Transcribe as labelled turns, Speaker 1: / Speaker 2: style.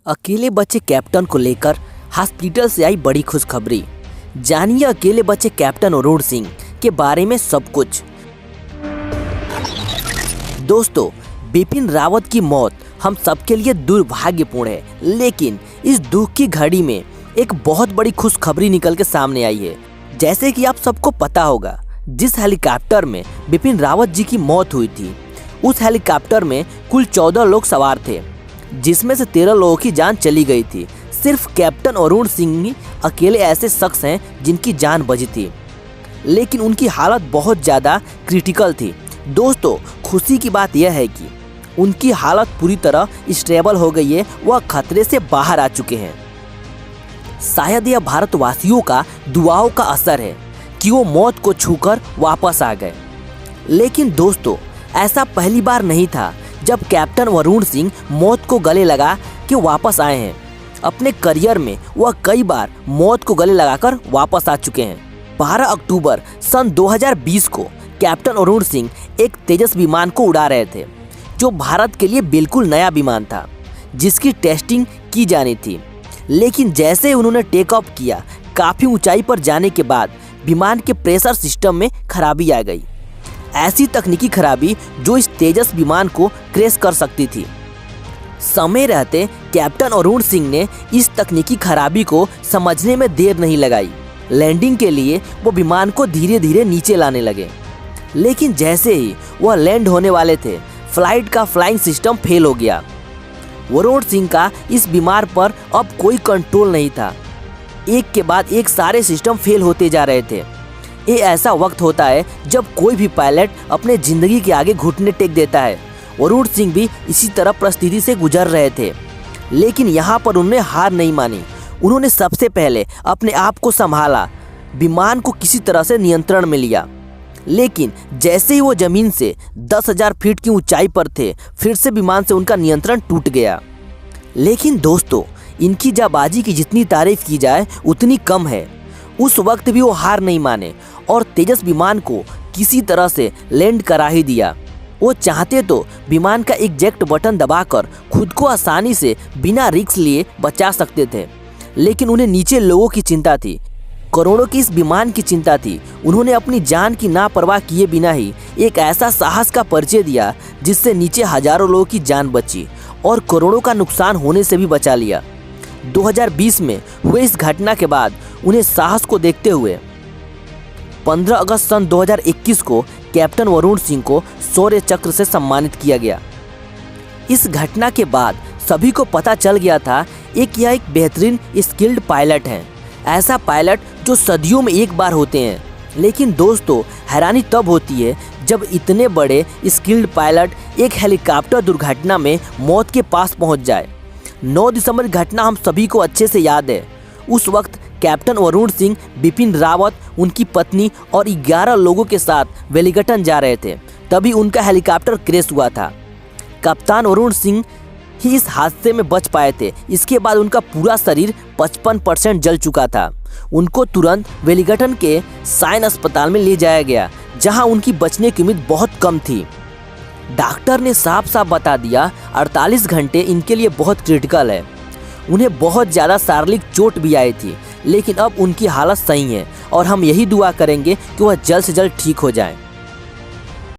Speaker 1: अकेले बचे कैप्टन को लेकर हॉस्पिटल से आई बड़ी खुशखबरी। जानिए अकेले बचे कैप्टन अरुण सिंह के बारे में सब कुछ। दोस्तों, बिपिन रावत की मौत हम सबके लिए दुर्भाग्यपूर्ण है, लेकिन इस दुख की घड़ी में एक बहुत बड़ी खुशखबरी निकल के सामने आई है। जैसे कि आप सबको पता होगा, जिस हेलीकॉप्टर में बिपिन रावत जी की मौत हुई थी, उस हेलीकॉप्टर में कुल 14 लोग सवार थे, जिसमें से 13 लोगों की जान चली गई थी। सिर्फ कैप्टन अरुण सिंह ही अकेले ऐसे शख्स हैं जिनकी जान बची थी, लेकिन उनकी हालत बहुत ज़्यादा क्रिटिकल थी। दोस्तों, खुशी की बात यह है कि उनकी हालत पूरी तरह स्टेबल हो गई है, वह खतरे से बाहर आ चुके हैं। शायद यह भारतवासियों का दुआओं का असर है कि वो मौत को छूकर वापस आ गए। लेकिन दोस्तों, ऐसा पहली बार नहीं था जब कैप्टन अरुण सिंह मौत को गले लगा के वापस आए हैं। अपने करियर में वह कई बार मौत को गले लगाकर वापस आ चुके हैं। 12 अक्टूबर सन 2020 को कैप्टन अरुण सिंह एक तेजस विमान को उड़ा रहे थे, जो भारत के लिए बिल्कुल नया विमान था, जिसकी टेस्टिंग की जानी थी। लेकिन जैसे उन्होंने टेक ऑफ किया, काफ़ी ऊंचाई पर जाने के बाद विमान के प्रेशर सिस्टम में खराबी आ गई। ऐसी तकनीकी खराबी जो इस तेजस विमान को क्रैश कर सकती थी। समय रहते कैप्टन अरुण सिंह ने इस तकनीकी खराबी को समझने में देर नहीं लगाई। लैंडिंग के लिए वो विमान को धीरे धीरे नीचे लाने लगे, लेकिन जैसे ही वह लैंड होने वाले थे, फ्लाइट का फ्लाइंग सिस्टम फेल हो गया। अरुण सिंह का इस बीमार पर अब कोई कंट्रोल नहीं था। एक के बाद एक सारे सिस्टम फेल होते जा रहे थे। ये ऐसा वक्त होता है जब कोई भी पायलट अपने ज़िंदगी के आगे घुटने टेक देता है। अरुण सिंह भी इसी तरह परिस्थिति से गुजर रहे थे, लेकिन यहाँ पर उन्होंने हार नहीं मानी। उन्होंने सबसे पहले अपने आप को संभाला, विमान को किसी तरह से नियंत्रण में लिया। लेकिन जैसे ही वो ज़मीन से 10,000 फीट की ऊंचाई पर थे, फिर से विमान से उनका नियंत्रण टूट गया। लेकिन दोस्तों, इनकी जाबाजी की जितनी तारीफ की जाए उतनी कम है। उस वक्त भी वो हार नहीं माने और तेजस विमान को किसी तरह से लैंड करा ही दिया। वो चाहते तो विमान का एग्जैक्ट बटन दबाकर खुद को आसानी से बिना रिस्क लिए बचा सकते थे, लेकिन उन्हें नीचे लोगों की चिंता थी, करोड़ों की इस विमान की चिंता थी। उन्होंने अपनी जान की नापरवाह किए बिना ही एक ऐसा साहस का परिचय दिया जिससे नीचे हजारों लोगों की जान बची और करोड़ों का नुकसान होने से भी बचा लिया। 2020 में हुए इस घटना के बाद उन्हें साहस को देखते हुए 15 अगस्त सन 2021 को कैप्टन अरुण सिंह को शौर्य चक्र से सम्मानित किया गया। इस घटना के बाद सभी को पता चल गया था यह एक बेहतरीन स्किल्ड पायलट हैं, ऐसा पायलट जो सदियों में एक बार होते हैं। लेकिन दोस्तों, हैरानी तब होती है जब इतने बड़े स्किल्ड पायलट एक हेलीकॉप्टर दुर्घटना में मौत के पास पहुंच जाए। 9 दिसंबर की घटना हम सभी को अच्छे से याद है। उस वक्त कैप्टन अरुण सिंह, बिपिन रावत, उनकी पत्नी और 11 लोगों के साथ वेलिंगटन जा रहे थे, तभी उनका हेलीकॉप्टर क्रैश हुआ था। कप्तान अरुण सिंह ही इस हादसे में बच पाए थे। इसके बाद उनका पूरा शरीर 55% जल चुका था। उनको तुरंत वेलिंगटन के साइन अस्पताल में ले जाया गया, जहां उनकी बचने की उम्मीद बहुत कम थी। डॉक्टर ने साफ साफ बता दिया 48 घंटे इनके लिए बहुत क्रिटिकल है। उन्हें बहुत ज़्यादा शारीरिक चोट भी आई थी, लेकिन अब उनकी हालत सही है और हम यही दुआ करेंगे कि वह जल्द से जल्द ठीक हो जाएं।